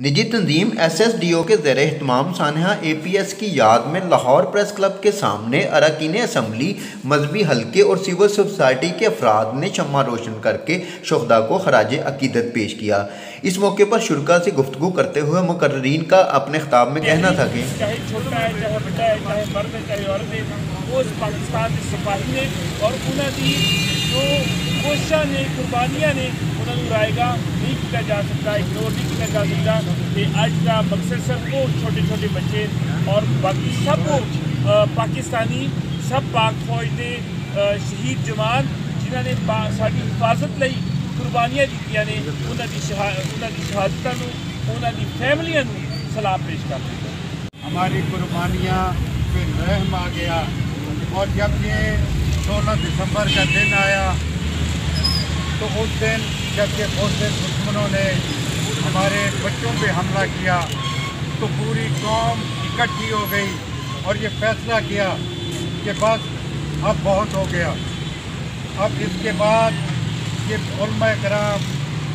निजी तंजीम SSDO के ज़ेर एहतमाम सानहा APS की याद में लाहौर प्रेस क्लब के सामने अरकान असम्बली, मजहबी हल्के और सिविल सोसाइटी के अफराद ने शम्मा रोशन करके शुहदा को खराज अकीदत पेश किया। इस मौके पर शुरका से गुफ्तगू करते हुए मुकर्रीरीन का अपने खिताब में कहना था कि चाहे छोटा है, चाहे बड़ा है, चाहे मर्द है, चाहे औरत है, वो पाकिस्तान के सिपाही ने और उन्होंने जो कोशिशां ने, कुर्बानियां ने, उन्होंने रायगा नहीं किया जा सकता, इग्नोर नहीं किया जा सकता कि आज का मकसद सिर्फ वो छोटे छोटे बच्चे और बाकी सब पाकिस्तानी सब पाक फौज के शहीद जवान जिन्होंने साडी हिफाजत लई कुर्बानियां दित्तियां ने उन्हां दी शहादतां नूं उन्हां दी फैमिलियां नूं सलाम पेश करते हैं। हमारी कुर्बानियां पे रहम आ गया और जब ये 16 दिसंबर का दिन आया तो उस दिन जब ये दुश्मनों ने हमारे बच्चों पे हमला किया तो पूरी कौम इकट्ठी हो गई और ये फैसला किया कि बस अब बहुत हो गया। अब इसके बाद ये उलमा कराम,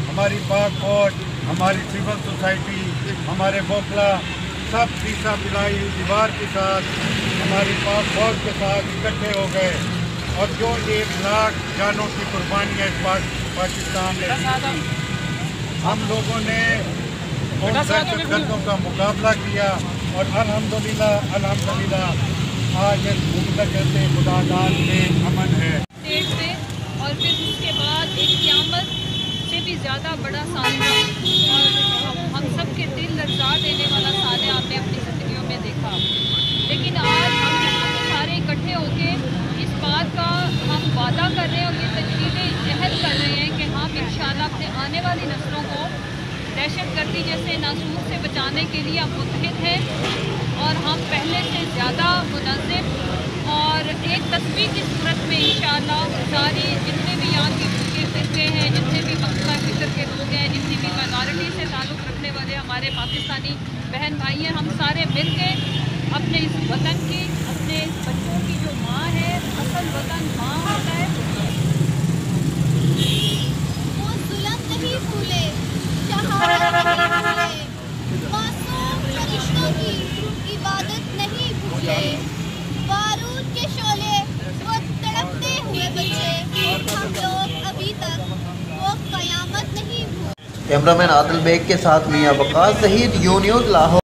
हमारी पाक फौज, हमारी सिविल सोसाइटी, हमारे वोकला सब सीसा पिलाई दीवार के साथ हमारी पाक फौज के साथ इकट्ठे हो गए और जो 1 लाख जानों की कुर्बानियाँ पाकिस्तान ने दी, हम लोगों ने उन दहशतगर्दों का मुकाबला किया और अल्हम्दुलिल्लाह आज इस मुल्क से खुदादाद में अमन है। और फिर उसके बाद एक क़यामत से भी ज़्यादा बड़ा सामना और हम सब के दिल लर्जा देने वाला साले आपने अपनी ज़िंदगियों में देखा। लेकिन आज हम यहाँ पे सारे इकट्ठे होके इस बात का हम वादा कर रहे हैं और ये तजवीज़ अहद कर रहे हैं कि हम इंशाअल्लाह अपने आने वाली नस्लों को दहशतगर्दी जैसे नासूर से बचाने के लिए हम मुतहिद हैं और हम पहले से ज़्यादा मुनज़्ज़म और एक तस्वीर की सूरत में इंशाअल्लाह सारी जितने भी यहाँ की फिरके हैं, जितने भी मसला फिक्र के लोग हैं, जितनी भी माइनॉरिटी से ताल्लुक़ रखने वाले हमारे पाकिस्तानी बहन भाई हैं, हम सारे मिल के अपने इस वतन की, अपने बच्चों की जो माँ है, असल वतन माँ होता है, वो जुल्म नहीं भूले, शहादत नहीं भूले, मासूम फरिश्तों की इबादत नहीं भूले, बारूद के शोले वो तड़पते हुए बच्चे हम लोग अभी तक वो क़यामत नहीं भूले। कैमरामैन आदिल बेग के साथ मियां वक़ास, शहीद न्यूज़ लाहौर।